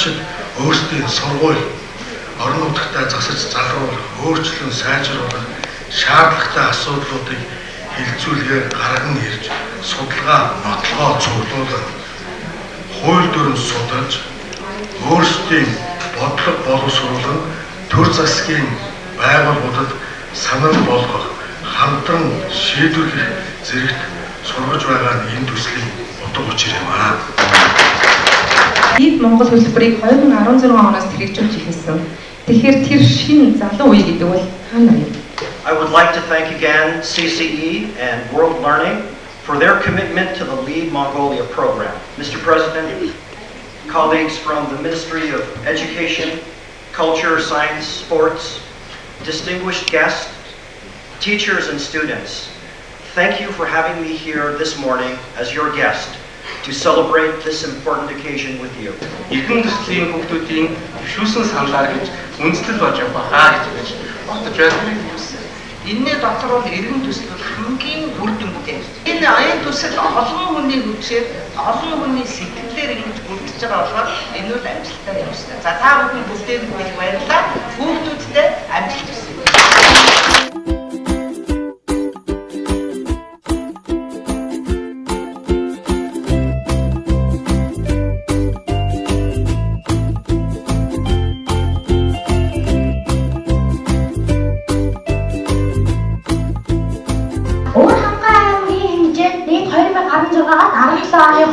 сурагчид өөрсдийн сургууль орон нутагтаа засаж залруулах, өөрчлөн сайжруулах шаардлагатай асуудлуудыг хилцүүлгээр гарган ирж, судалгаа, нотлогоо цуглуулах, хууль дүрм судалж, өөрсдийн бодлого боловсруулан төр засгийн байгууллагуудад санал болгох, хамтран шийдвэрлэх зэрэгт сургаж байгаа нь энэ төслийн утга учир юм аа. Бид Монгол хөтөлбөрийг 2016 оноос хэрэгжүүлж эхэлсэн. Тэгэхээр тэр шинэ залуу үе гэдэг бол хаана вэ? I would like to thank again CCE and World Learning for their commitment to the Lead Mongolia program. Mr. President, colleagues from the Ministry of Education, Culture, Science, Sports, distinguished guests, teachers and students, thank you for having me here this morning as your guest to celebrate this important occasion with you. Иргэн төслийн хүүхдүүдийн төвшүүлсэн саналаар гэж үндэслэл болж байгаа гэж бодож байна. Энэний дотор бол иргэн төсөл бол хамгийн үр дүнтэй. Энэ аян төсөл олон хүний хүчээр, олон хүний сэтгэлээр ингэж бүрдэж байгаа болохоор энэ бол амжилттай явсан. За та бүхэн бүгдээ их баярлалаа. Хүүхдүүдтэй амжилт хүсье.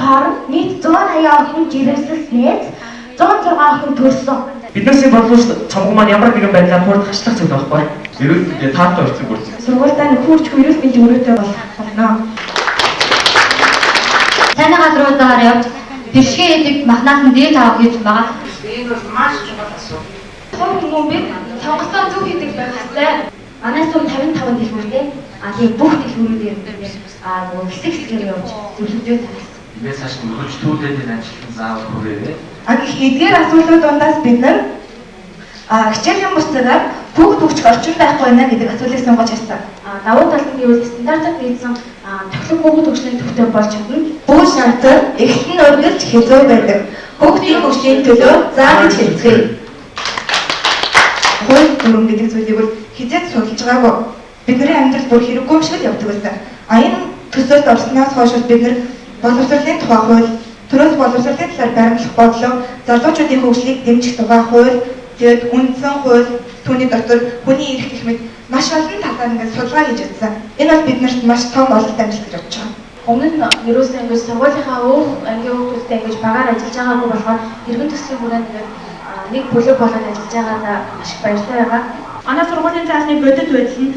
Хооронд нийт 180 охин жирэмслснээс 106 охин төрсөн. Биднээс бодлооч цомог маань ямар нэгэн байдлаар хурд хачлах зүйл байхгүй. Ерөөс нь таатай орцсон бүрсэн. Сургуультай нөхөрч ерөөс нь өрөөтэй болох болно. Таны газруудаар явж бэршгээ эдэг махнаас дээд авах гэж байгаа. Энэ бол маш чухал асуудал. Том хүмүүст сонгосон зөв хийдэг байх хэрэгтэй. Манайс зөв 55 дэлгүүртэй. Тийм бүх дэлгүүрүүд нөгөө хэсэг хэсгээр явж зөвлөдөө тавьсан. Бидээс хаш хөгжтүүлээд энэ ажилтан заавал хүрээрээ. Эдгээр асуудлууд дундаас бид нар хичээлийн буцаагаар бүгд хөгжих орчин байхгүй нэ гэдэг асуулыг сонгож харсан. Давуу тал нь юу вэ? Стандартад нийцсэн төглөг бүгд хөгжлийн төвтэй болж чадна. Бүх шалтгаан эхлэн өргөж хэзээ байдаг. Хүүхдийн хөгжлийн төлөө заа гэж хэлцгээе. Хууль дүрм гэдэг зүйлийг бол хизээд судалж байгаагүй. Бидний амьдрал бүр хэрэггүй юм шиг явдаг байсан. Энэ төсөлд орсноос хойш бид нар боловсролын тухай хууль, төрөөс боловсролын талаар баримлах бодлого, залуучуудын хөгжлийг дэмжих тухай хууль, тэгээд үндсэн хууль, түүний дотор хүний эрх гэх мэт маш олон талаар ингээд судалгаа хийж үзсэн. Энэ бол биднэрт маш том ололт амжилт гэж бодож байгаа. Өмнө нь ерөөсөө ингээд сургуулийнхаа өөр ангийн хүүхдүүдтэй ингэж багаар ажиллаж байгаагүй болохоор иргэн төслийн хүрээнд ингээд нэг бүлэг болоод ажиллаж байгаадаа маш их баяртай байгаа. Манай сургуулийн заасны бодит байдал нь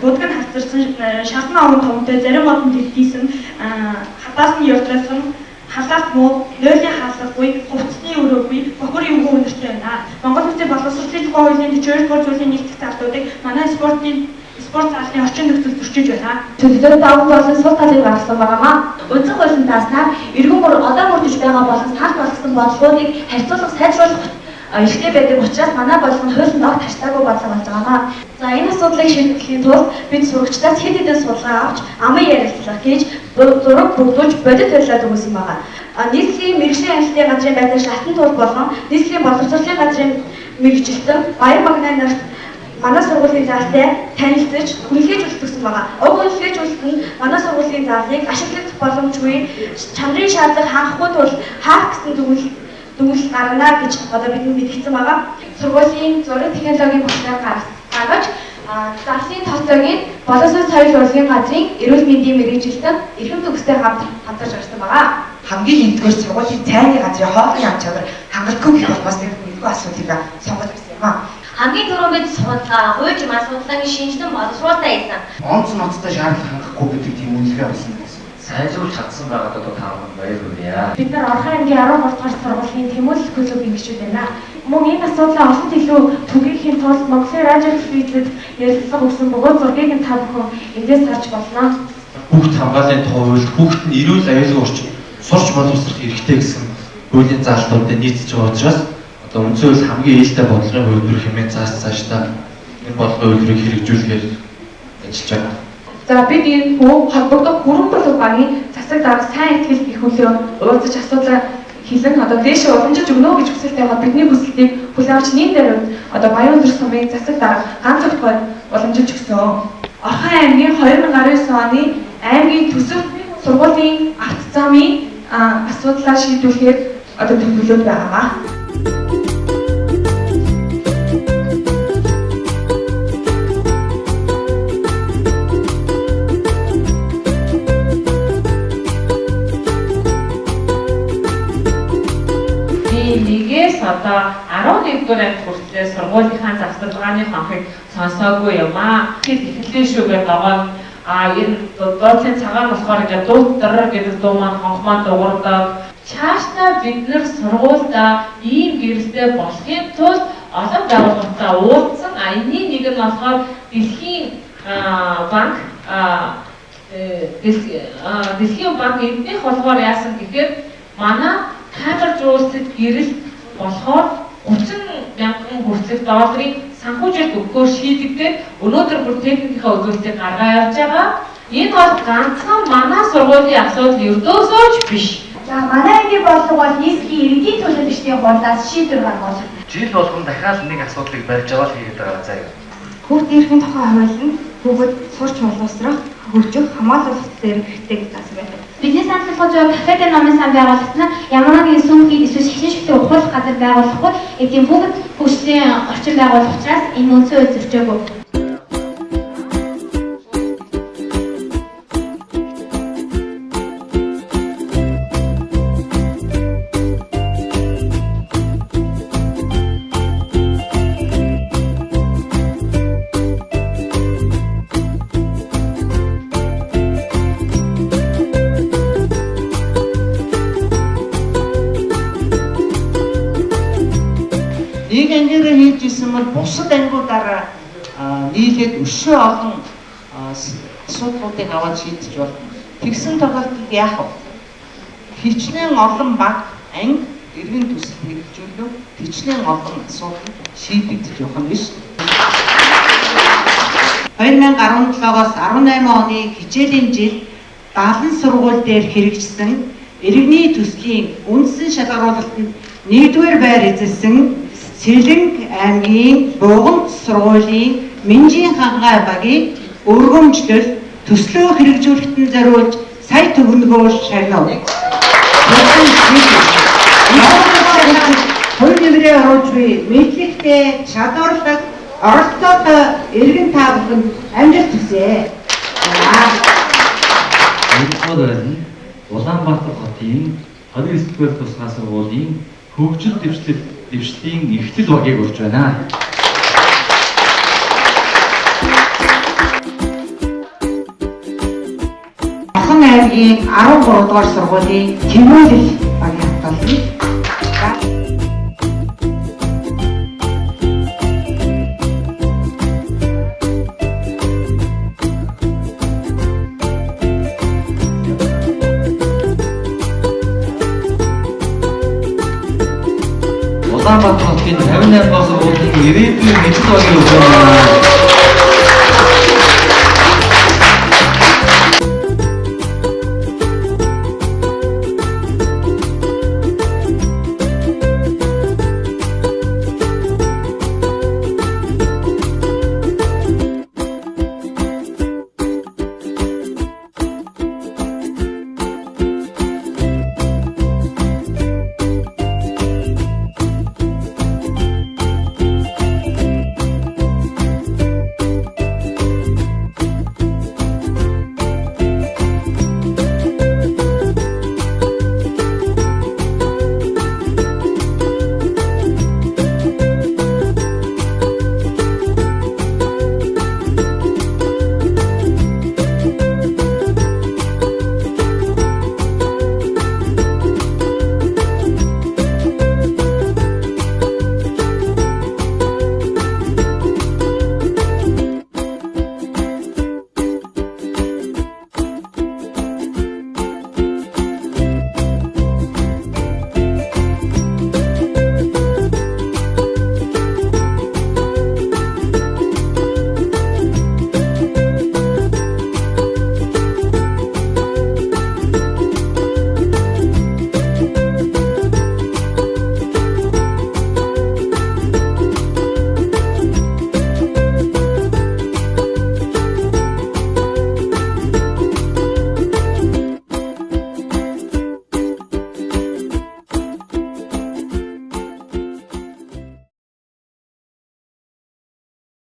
будгад хавцарсан шатны овон томтой зарим модон дэлхийсэн хатаас нь явтрасан халаалт муу нойлын хаалгагүй хувцсны өрөөгүй бохор юмгүй үнэртэй байна. Монгол Улсын боловсролын тухай хуулийн 42 дугаар зүйлийн нэгтгэх зардуудыг манай спорт заалны орчин нөхцөл зөрчиж байна. Төлөвлөлт давуу болон сул талыг гаргасан байгаамаа. Өнцөг болон тааснаар иргэн бүр одоо бүрдэж байгаа болон санал болгосон бодлогыг харьцуулах сайжруулах ихтэй байдаг учраас манай болгоно хуулийн дагуу таштаагүй бодлого болж байгаамаа. За энэ асуудлыг шийдэхийн тулд бид сурагчдаас хэд хэдэн судалгаа авч амын ярилцлага хийж зураг бүгдүүлж бодит байдлаар өгсөн байгаа. Нийслэлийн мэргэжлийн ажлын газрын байдлаар шатны тул болон нийслэлийн боловсролын газрын мэргэжилтэн баяр багнаа нарт манай сургуулийн заалтай танилцж хүнлэжүүлэлт өгсөн байгаа. Уг хүнлэжүүлэлт нь манай сургуулийн заалыг ашиглах боломжгүй чанарын шаардлага хангахгүй тул хаах гэсэн дүгнэлт гаргана гэж одоо бидний мэдгдсэн байгаа. Сургуулийн зураг технологийн багшаар гаргаж заалын тооцоогийн боловсрол соёл урлагийн газрын эрүүл мэндийн мэргэжилтэн эрхэм төгстэй хамтарч гарсан байгаа. Хамгийн нэгдүгээр сургуулийн цайны газрын хоолны ам чанар хангалтгүй гэх болмоос нэгдүгээр асуудлыг сонгож ирсэн юм аа. Хамгийн түрүүнд бид судалгаа, хууль зүйн асуудлын шинжилэн боловсруулалтаа хийсэн. Онц ноцтой шаардлага хангахгүй гэдэг тийм үнэлгээ авсан гэсэн. Сайжруулж чадсан байгаад одоо таахан баяр хүргье. Бид нар Орхон аймгийн 13 дугаар сургуулийн тэмүүлэл клубын гишүүд байна. Мөн энэ асуудлаа олон илүү түгээхийн тулд Монголын радио телевизэд ярилцлага өгсөн бөгөөд зургийг нь та бүхэн эндээс харж болно. Хүүхд хамгааллын тухай хууль, хүүхд нь эрүүл аюулгүй орчин сурч боловсрох хэрэгтэй гэсэн хуулийн заалтуудад нийцэж байгаа учраас одоо үндсэн хууль хамгийн ээлтэй бодлогын хувьд хэмээн цаашдаа энэ бодлогын үйлрийг хэрэгжүүлэхээр ажиллаж байна. За бид энэ холбогдох бүрэн болов багийн засаг дарга сайн ихтгэл их хөлөө уулзаж асуудлаа хэлэн одоо дээшээ уламжилж өгнө гэж хүсэлтэй байгаа бидний хүслийг хүлээн авч нийт дээр одоо Баян Өндөр сумын засаг дарга ганц өгтгой уламжилж өгсөн. Орхон аймгийн 2019 оны аймгийн төсөв сургуулийн арт замын асуудлаа шийдвэхээр одоо төлөвлөд байгаа. Нэгээс одоо 11-р анги хүртэл сургуулийнхаа завсаргааны хонхыг сонсоогүй юм аа. Тэгэхээр эхлэн шүүгээ байгаа. Энэ дуудлын цагаан болохоор ингээд дууттар гэдэг дуу маань хонх маань дуурдаг. Цаашдаа бид нар сургуультай ийм гэрэлтэй болохын тулд олон байгууллагатай уулзсан. Энэний нэг нь болохоор Дэлхийн банк Дэлхийн банк эднийх болохоор яасан гэхээр манай Камер жуулчид гэрэл болохоор 30,000 хүртэлх долларын санхүүжилт өгөхөөр шийдэгдээд өнөөдөр бүр техникийнхаа үзүүлэлтийг гаргаа явж байгаа. Энэ бол ганцхан манай сургуулийн асуудал ердөөсөө ч биш. За манай ангийн бодлого бол нийслэлийн иргэдийн төлөөлөгчдийн хуулиас шийдвэр гаргуулах. Жил болгон дахиад нэг асуудлыг барьж аваад хийгээд байгаа заяа. Хүүхдийн эрхийн тухай хууль нь хүүхэд сурч боловсрох, хөгжих, хамгаалалт дээр хэрэгтэй гэж заасан байдаг. Бидний санал болгож байгаа кафе дээр номын сан байгуулагдана ямар нэгэн сүмхийд эсвэл шигшин шигтэй ухуулах газар байгуулахгүй эдийн бүгд хөгжлийн орчин байгуулах учраас энэ үндсэн үйл зөвчөөгүй. Нэг ангиараа хийж исэн бол бусад ангиудаараа нийлээд өшөө олон асуудлуудыг аваад шийдэж болно. Тэгсэн тохиолдолд яах вэ? Хичнээн олон баг анги иргэн төсөл хэрэгжүүлв. Хичнээн олон асуудал шийдэгдэж явах нь биш. 2017-оос 18 оны хичээлийн жил 70 сургууль дээр хэрэгжсэн иргэний төслийн үндсэн шалгаруулалтанд 1-р байр эзэлсэн Сэлэнг аймгийн Бугамт сургуулийн Минжийн хангай багийг өргөмжлөл төслөө хэрэгжүүлэхэд зориулж сая төгрөгөөр шагнав. Хоёр нэмрээ оруулж буй мэдлэгтэй чадварлаг оролцоотой иргэн та бүхэнд амжилт хүсье. Өнөөдөр байна. Улаанбаатар хотын 29-р тусгай сургуулийн хөгжил дэвшлийн эхлэл багийг урьж байна. Орхон аймгийн 13 дугаар сургуулийн тэмүүлэл багийн хатгална. Улаанбаатар хотын 58 дугаар сургуулийн ирээдүйн мэдлэг багийн урьж байна.